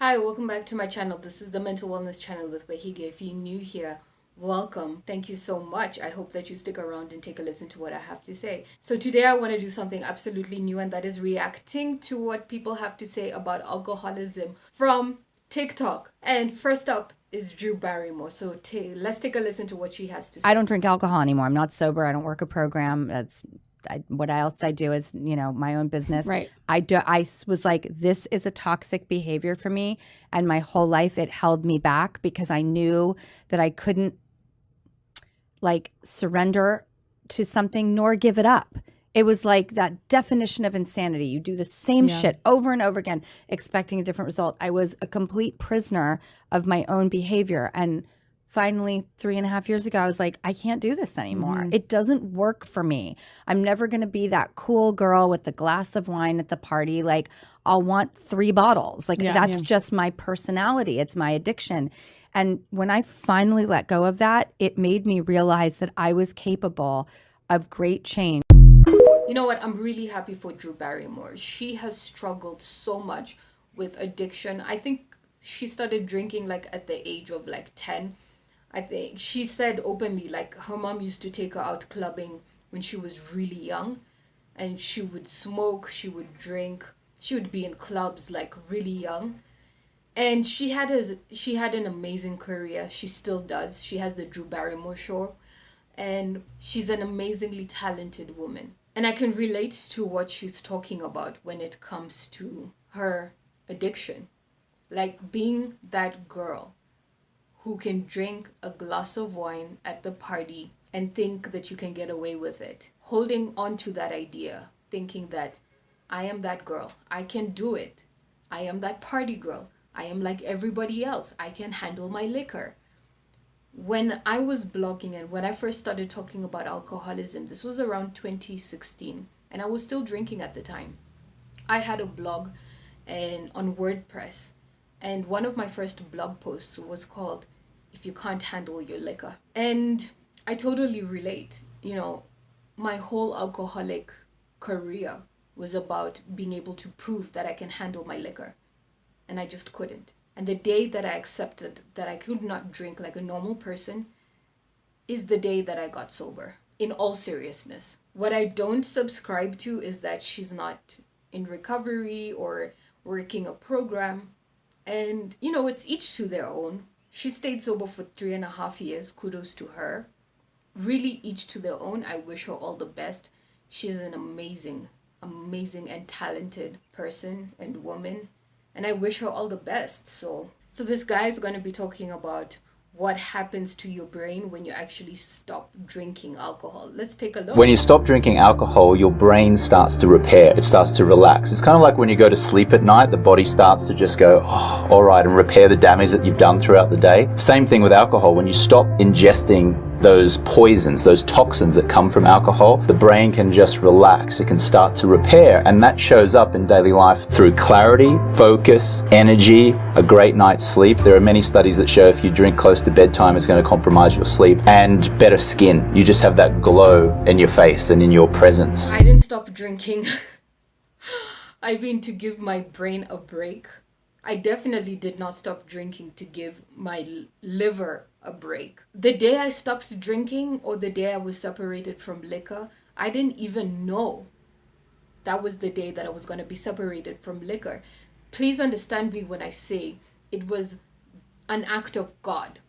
Hi, welcome back to my channel. This is the Mental Wellness channel with Bahige. If you're new here, welcome. Thank you so much. I hope that you stick around and take a listen to what I have to say. So today I want to do something absolutely new, and that is reacting to what people have to say about alcoholism from TikTok. And first up is Drew Barrymore. So let's take a listen to what she has to say. I don't drink alcohol anymore. I'm not sober. I don't work a program. What else I do is, my own business. Right. I was like, this is a toxic behavior for me. And my whole life, it held me back because I knew that I couldn't surrender to something nor give it up. It was like that definition of insanity. You do the same shit over and over again, expecting a different result. I was a complete prisoner of my own behavior. And finally, 3.5 years ago, I was like, I can't do this anymore. It doesn't work for me. I'm never going to be that cool girl with the glass of wine at the party. Like, I'll want 3 bottles. That's just my personality. It's my addiction. And when I finally let go of that, it made me realize that I was capable of great change. You know what? I'm really happy for Drew Barrymore. She has struggled so much with addiction. I think she started drinking at the age of 10. I think she said openly her mom used to take her out clubbing when she was really young, and she would smoke, she would drink, she would be in clubs really young. And she had an amazing career. She still does. She has the Drew Barrymore show, and she's an amazingly talented woman. And I can relate to what she's talking about when it comes to her addiction. Like being that girl who can drink a glass of wine at the party and think that you can get away with it. Holding on to that idea, thinking that I am that girl. I can do it. I am that party girl. I am like everybody else. I can handle my liquor. When I was blogging and when I first started talking about alcoholism, this was around 2016, and I was still drinking at the time. I had a blog and on WordPress, and one of my first blog posts was called "If You Can't Handle Your Liquor." And I totally relate. My whole alcoholic career was about being able to prove that I can handle my liquor, and I just couldn't. And the day that I accepted that I could not drink like a normal person is the day that I got sober, in all seriousness. What I don't subscribe to is that she's not in recovery or working a program. And, it's each to their own. She stayed sober for 3.5 years. Kudos to her. Really, each to their own. I wish her all the best. She's an amazing, amazing and talented person and woman. And I wish her all the best. So this guy is going to be talking about what happens to your brain when you actually stop drinking alcohol. Let's take a look. When you stop drinking alcohol, your brain starts to repair. It starts to relax. It's kind of like when you go to sleep at night, the body starts to just go, oh, all right, and repair the damage that you've done throughout the day. Same thing with alcohol. When you stop ingesting those poisons, those toxins that come from alcohol, the brain can just relax. It can start to repair, and that shows up in daily life through clarity, focus, energy, a great night's sleep. There are many studies that show if you drink close to bedtime, it's going to compromise your sleep, and better skin. You just have that glow in your face and in your presence. I didn't stop drinking. I mean, to give my brain a break. I definitely did not stop drinking to give my liver a break. The day I stopped drinking, or the day I was separated from liquor, I didn't even know that was the day that I was going to be separated from liquor. Please understand me when I say it was an act of God,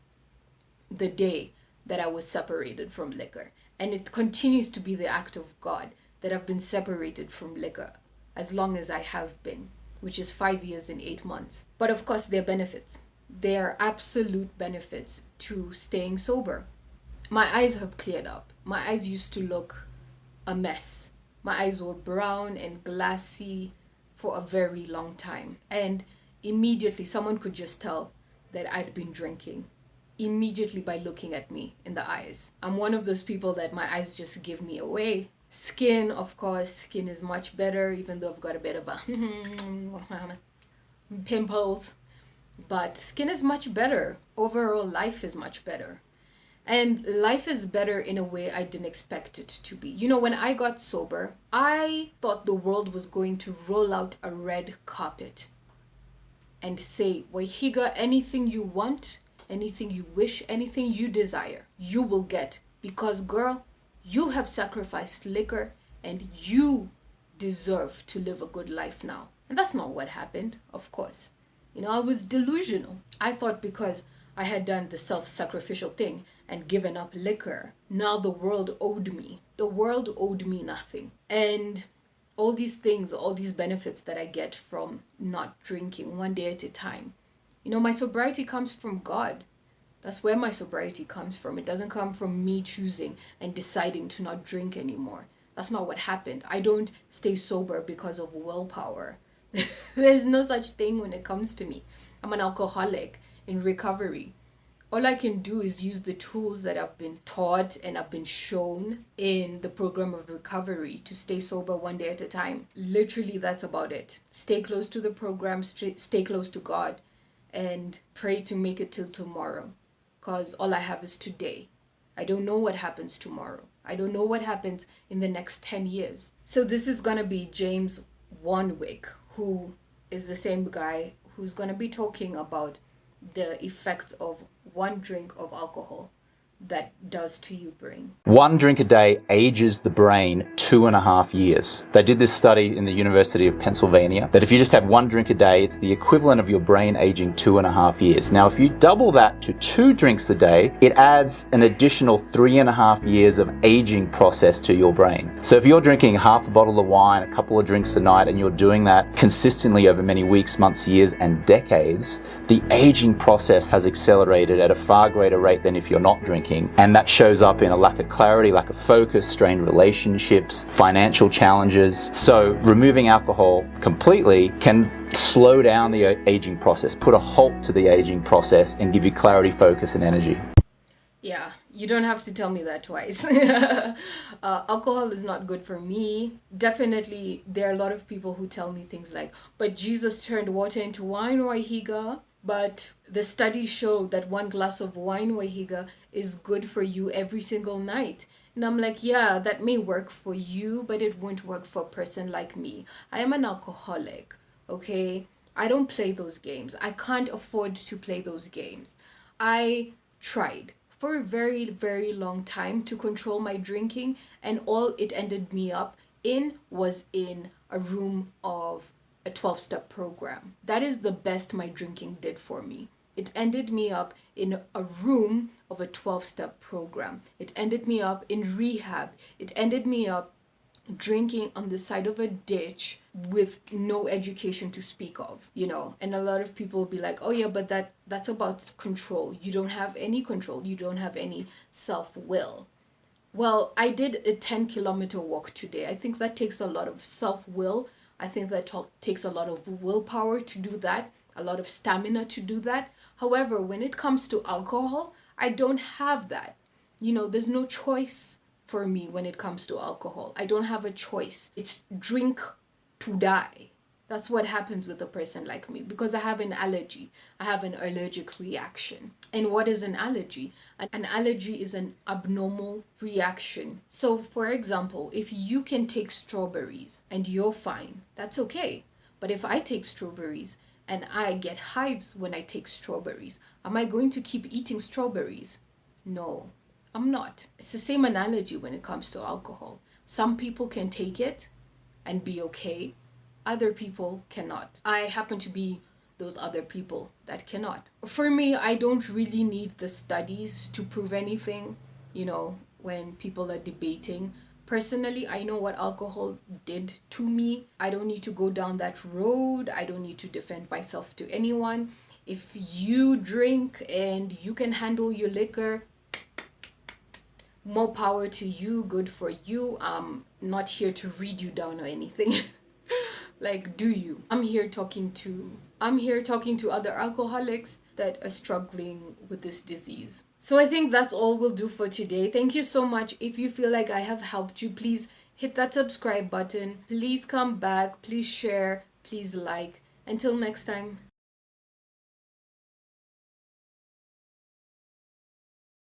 the day that I was separated from liquor. And it continues to be the act of God that I've been separated from liquor as long as I have been, which is 5 years and 8 months. But of course, there are benefits. There are absolute benefits to staying sober. My eyes have cleared up. My eyes used to look a mess. My eyes were brown and glassy for a very long time. And immediately, someone could just tell that I'd been drinking. Immediately by looking at me in the eyes. I'm one of those people that my eyes just give me away. Skin, of course, skin is much better, even though I've got a bit of a pimples. But skin is much better. Overall, life is much better. And life is better in a way I didn't expect it to be. When I got sober, I thought the world was going to roll out a red carpet and say, Wahiga, anything you want, anything you wish, anything you desire, you will get. Because, girl, you have sacrificed liquor and you deserve to live a good life now. And that's not what happened, of course. I was delusional. I thought because I had done the self-sacrificial thing and given up liquor, now the world owed me. The world owed me nothing. And all these things, all these benefits that I get from not drinking one day at a time. My sobriety comes from God. That's where my sobriety comes from. It doesn't come from me choosing and deciding to not drink anymore. That's not what happened. I don't stay sober because of willpower. There's no such thing when it comes to me. I'm an alcoholic in recovery. All I can do is use the tools that I've been taught and I've been shown in the program of recovery to stay sober one day at a time. Literally, that's about it. Stay close to the program, stay close to God, and pray to make it till tomorrow. Because all I have is today. I don't know what happens tomorrow. I don't know what happens in the next 10 years. So this is going to be James Wanwick, who is the same guy who's going to be talking about the effects of one drink of alcohol that does to your brain. One drink a day ages the brain 2.5 years. They did this study in the University of Pennsylvania that if you just have one drink a day, it's the equivalent of your brain aging 2.5 years. Now, if you double that to 2 drinks a day, it adds an additional 3.5 years of aging process to your brain. So if you're drinking half a bottle of wine, a couple of drinks a night, and you're doing that consistently over many weeks, months, years, and decades, the aging process has accelerated at a far greater rate than if you're not drinking. And that shows up in a lack of clarity, lack of focus, strained relationships, financial challenges. So removing alcohol completely can slow down the aging process, put a halt to the aging process, and give you clarity, focus, and energy. Yeah, you don't have to tell me that twice. Alcohol is not good for me. Definitely, there are a lot of people who tell me things like, but Jesus turned water into wine, Wahiga. But the studies show that 1 glass of wine, Wahiga, is good for you every single night. And I'm like, yeah, that may work for you, but it won't work for a person like me. I am an alcoholic, okay? I don't play those games. I can't afford to play those games. I tried for a very, very long time to control my drinking, and all it ended me up in was in a room of a 12-step program. That is the best my drinking did for me. It ended me up in a room of a 12-step program. It ended me up in rehab. It ended me up drinking on the side of a ditch with no education to speak of, And a lot of people will be like, oh yeah, but that's about control. You don't have any control. You don't have any self-will. Well, I did a 10-kilometer walk today. I think that takes a lot of self-will. I think that takes a lot of willpower to do that, a lot of stamina to do that. However, when it comes to alcohol, I don't have that. There's no choice for me when it comes to alcohol. I don't have a choice. It's drink to die. That's what happens with a person like me because I have an allergy. I have an allergic reaction. And what is an allergy? An allergy is an abnormal reaction. So, for example, if you can take strawberries and you're fine, that's okay. But if I take strawberries and I get hives when I take strawberries, am I going to keep eating strawberries? No, I'm not. It's the same analogy when it comes to alcohol. Some people can take it and be okay. Other people cannot. I happen to be those other people that cannot. For me, I don't really need the studies to prove anything, when people are debating. Personally, I know what alcohol did to me. I don't need to go down that road. I don't need to defend myself to anyone. If you drink and you can handle your liquor, more power to you, good for you. I'm not here to read you down or anything. Like, do you? I'm here talking to other alcoholics that are struggling with this disease. So I think that's all we'll do for today. Thank you so much. If you feel like I have helped you, please hit that subscribe button. Please come back. Please share. Please like. Until next time.